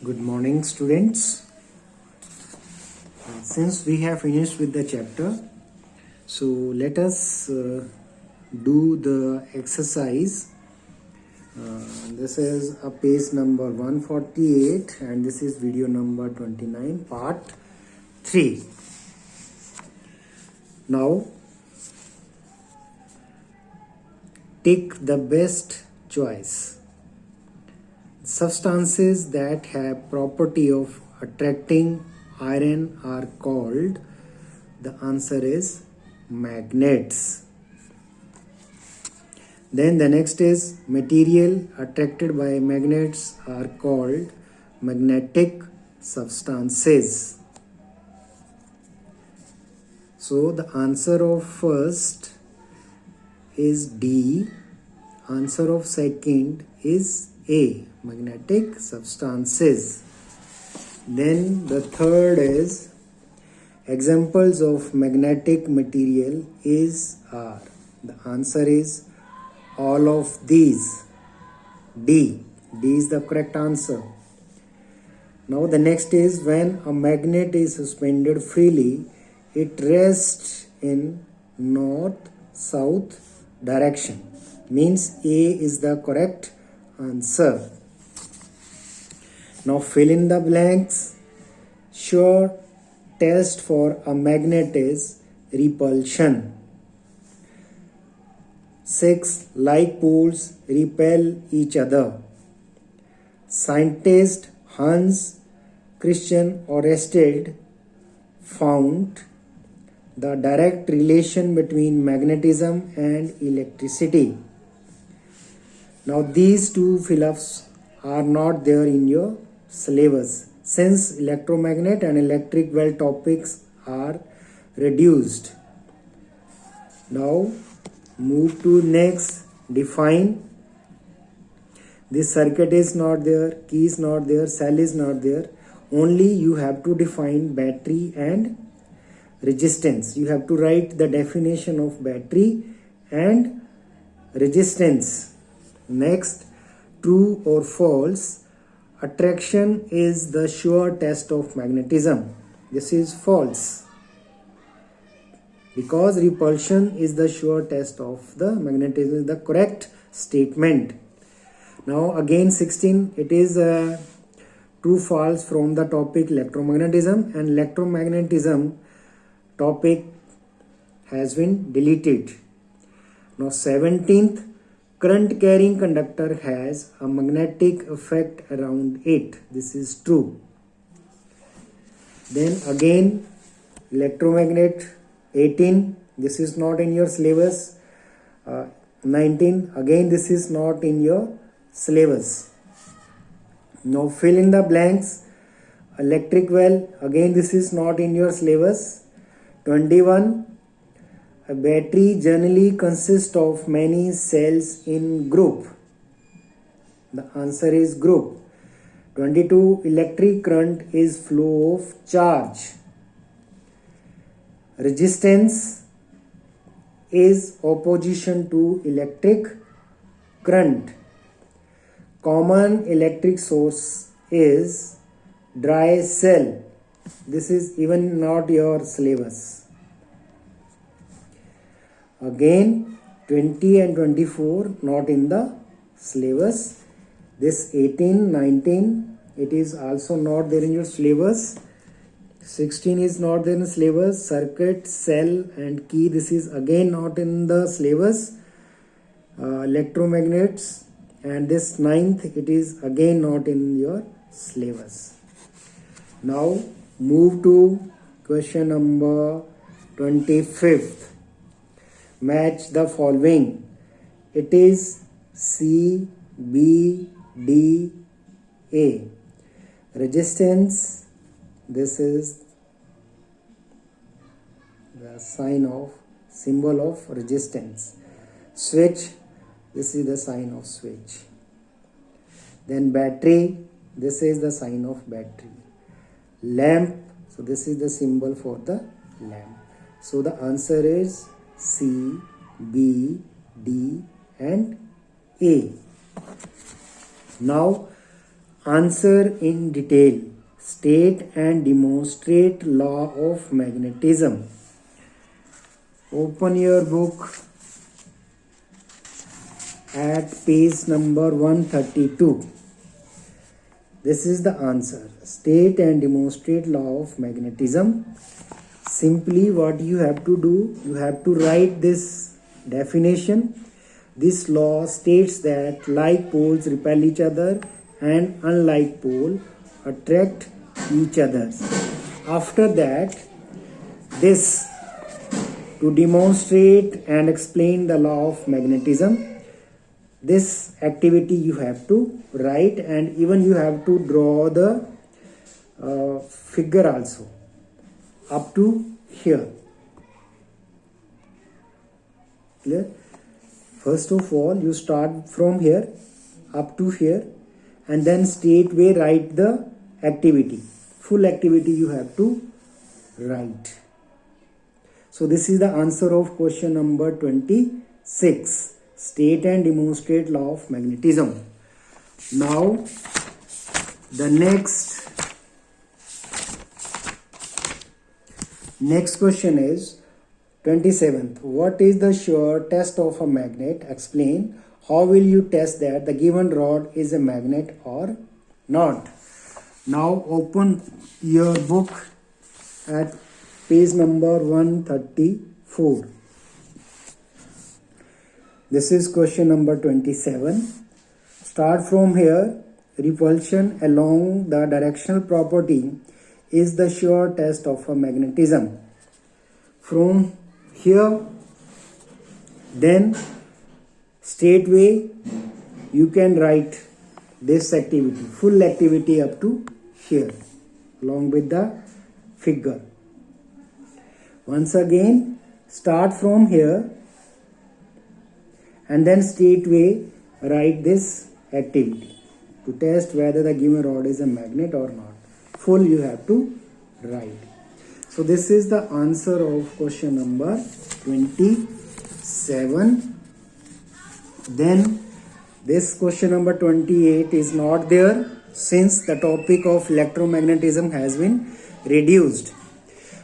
Good morning, students. Since we have finished with the chapter, so let us do the exercise. This is a page number 148 and this is video number 29, part 3. Now, take the best choice. Substances that have property of attracting iron are called, the answer is magnets. Then the next is material attracted by magnets are called magnetic substances. So the answer of first is D, answer of second is A, magnetic substances. Then the third is examples of magnetic material are. The answer is all of these. D. D is the correct answer. Now the next is when a magnet is suspended freely, it rests in north-south direction. Means A is the correct answer. Now fill in the blanks. Sure test for a magnet is repulsion. 6. Like poles repel each other. Scientist Hans Christian Ørsted found the direct relation between magnetism and electricity. Now these two fill-ups are not there in your syllabus since electromagnet and electric well topics are reduced. Now move to next. Define. This circuit is not there, key is not there, cell is not there. Only you have to define battery and resistance. You have to write the definition of battery and resistance. Next, true or false. Attraction is the sure test of magnetism. This is false. Because repulsion is the sure test of the magnetism is the correct statement. Now again 16, it is true false from the topic electromagnetism, and electromagnetism topic has been deleted. Now 17th, current carrying conductor has a magnetic effect around it. This is true. Then again electromagnet 18, this is not in your syllabus. 19, again this is not in your syllabus. Now fill in the blanks. Electric well, again this is not in your syllabus. 21, a battery generally consists of many cells in group. The answer is group. 22, electric current is flow of charge. Resistance is opposition to electric current. Common electric source is dry cell. This is even not your syllabus. Again 20 and 24 not in the syllabus. This 18, 19, it is also not there in your syllabus. 16 is not there in the syllabus. Circuit, cell and key, this is again not in the syllabus. Electromagnets, and this 9th, it is again not in your syllabus. Now move to question number 25th. Match the following. It is C, B, D, A. Resistance, this is the symbol of resistance. Switch, this is the sign of switch. Then battery, this is the sign of battery. Lamp, so this is the symbol for the lamp. So the answer is C, B, D and A. Now Answer in detail. State and demonstrate law of magnetism. Open your book at page number 132. This is the answer. State and demonstrate law of magnetism. Simply what you have to do, you have to write this definition. This law states that like poles repel each other and unlike pole attract each other. After that, this to demonstrate and explain the law of magnetism, this activity you have to write, and even you have to draw the figure also up to here. Clear? First of all, you start from here up to here, and then straightway write the activity. Full activity you have to write. So this is the answer of question number 26. State and demonstrate law of magnetism. Now the next question is 27th. What is the shear test of a magnet? Explain. How will you test that the given rod is a magnet or not? Now open your book at page number 134. This is question number 27. Start from here. Repulsion along the directional property is the shear test of a magnetism. From here, then straightway you can write this activity, full activity up to here along with the figure. Once again, start from here and then straightway write this activity to test whether the given rod is a magnet or not. Full you have to write. So this is the answer of question number 27. Then this question number 28 is not there since the topic of electromagnetism has been reduced.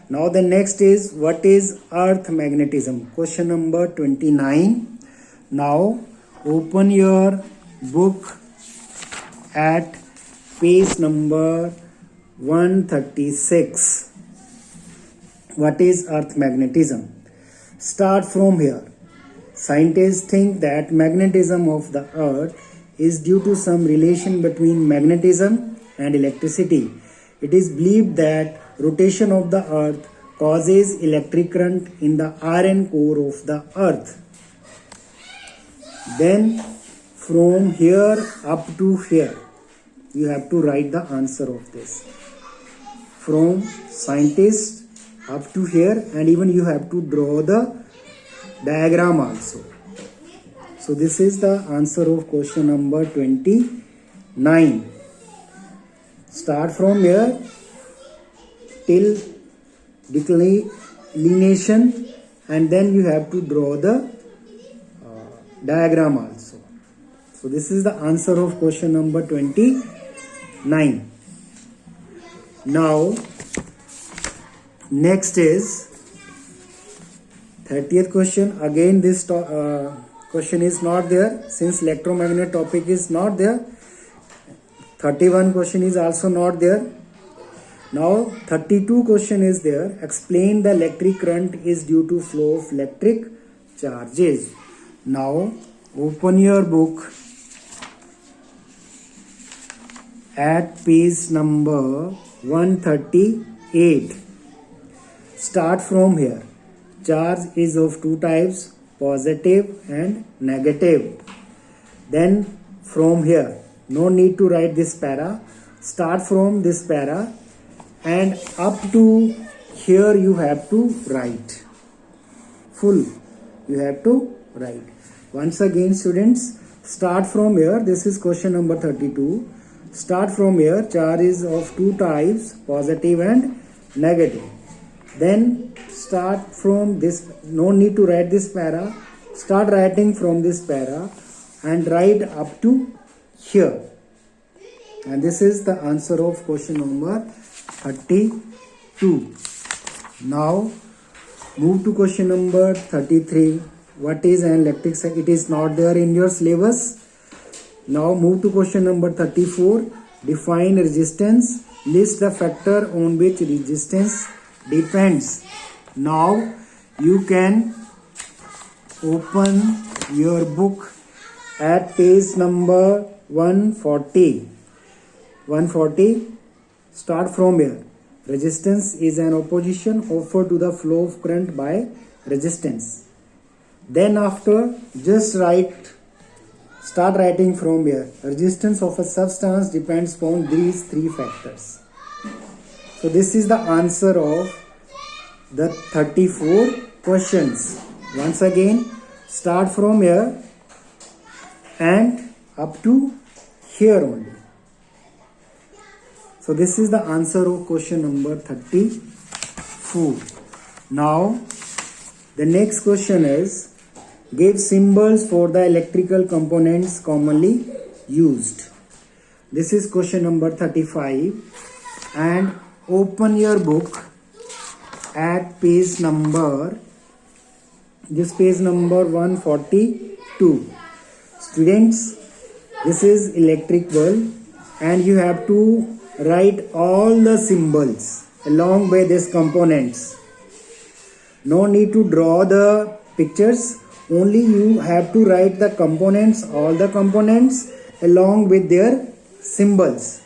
Now the next is what is earth magnetism? Question number 29. Now open your book at page number 136. What is earth magnetism? Start from here. Scientists think that magnetism of the earth is due to some relation between magnetism and electricity. It is believed that rotation of the earth causes electric current in the iron core of the earth. Then from here up to here, you have to write the answer of this. From scientists up to here, and even you have to draw the diagram also. So this is the answer of question number 29. Start from here till declination, and then you have to draw the diagram also. So this is the answer of question number 29. Now next is 30th question. Again this question is not there since electromagnet topic is not there. 31 question is also not there. Now 32 question is there. Explain the electric current is due to flow of electric charges. Now open your book at page number 138. Start from here. Charge is of two types, positive and negative. Then from here, no need to write this para. Start from this para and up to here you have to write. Full you have to write. Once again students, start from here. This is question number 32. Start from here. Charge is of two types, positive and negative. Then start from this, no need to write this para. Start writing from this para and write up to here. And this is the answer of question number 32. Now move to question number 33. What is an electric circuit? It is not there in your syllabus. Now move to question number 34. Define resistance. List the factor on which resistance depends. Now you can open your book at page number 140. 140. Start from here. Resistance is an opposition offered to the flow of current by resistance. Then after, just start writing from here. Resistance of a substance depends upon these three factors. So this is the answer of the 34 questions. Once again, start from here and up to here only. So this is the answer of question number 34. Now the next question is, give symbols for the electrical components commonly used. This is question number 35, and open your book at page number 142. Students, this is electric bulb and you have to write all the symbols along with these components. No need to draw the pictures, only you have to write the components, all the components along with their symbols.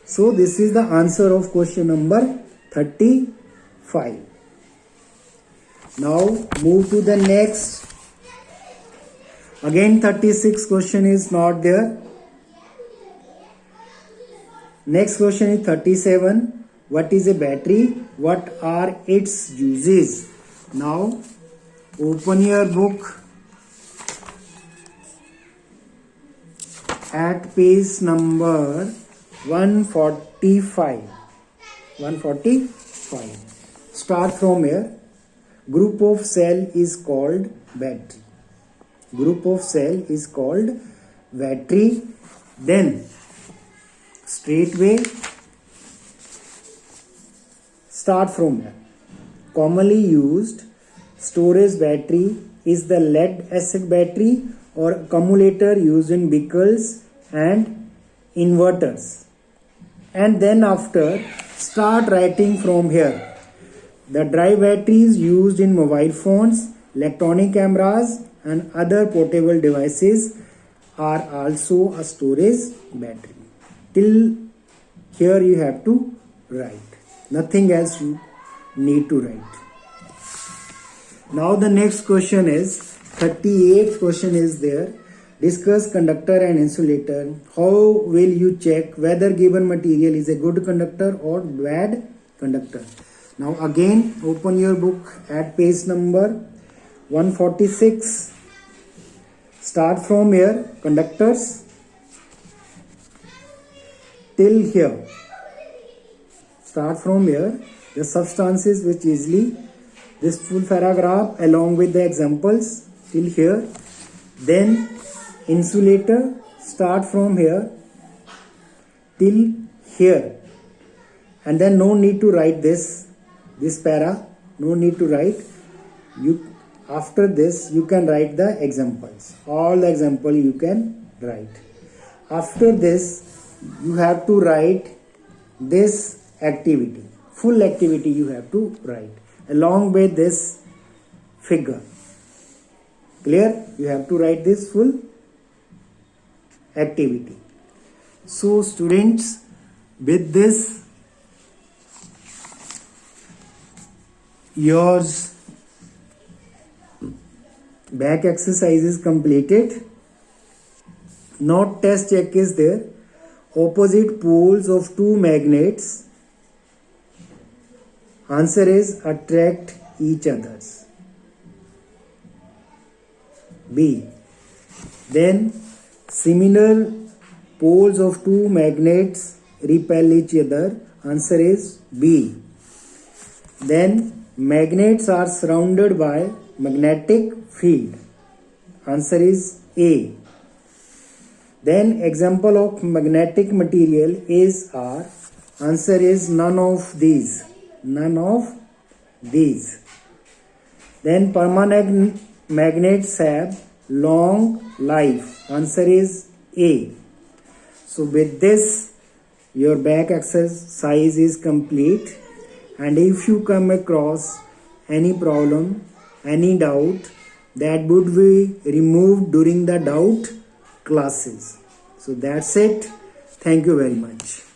So this is the answer of question number 35. Now move to the next. Again 36 question is not there. Next question is 37. What is a battery? What are its uses? Now open your book at page number 145. 145. Start from here. Group of cell is called battery. Group of cell is called battery. Then straightway start from here. Commonly used storage battery is the lead acid battery or accumulator used in vehicles and inverters. And then after, start writing from here. The dry batteries used in mobile phones, electronic cameras and other portable devices are also a storage battery. Till here you have to write. Nothing else you need to write. Now the next question is 38th question is there. Discuss conductor and insulator. How will you check whether given material is a good conductor or bad conductor? Now again open your book at page number 146. Start from here, conductors till here. Start from here, the substances which easily, this full paragraph along with the examples till here. Then insulator, start from here till here. And then no need to write this para, no need to write. After this you can write the examples. All the example you can write. After this you have to write this activity. Full activity you have to write along with this figure. Clear? You have to write this full activity. So students, with this yours back exercise is completed. Note test check is there. Opposite poles of two magnets, answer is attract each others. B. Then similar poles of two magnets repel each other, answer is B. Then magnets are surrounded by magnetic field, answer is A. Then example of magnetic material is R. Answer is none of these. None of these. Then permanent magnets have long life. Answer is A. So with this, your back exercise is complete. And if you come across any problem, any doubt, that would be removed during the doubt classes. So that's it. Thank you very much.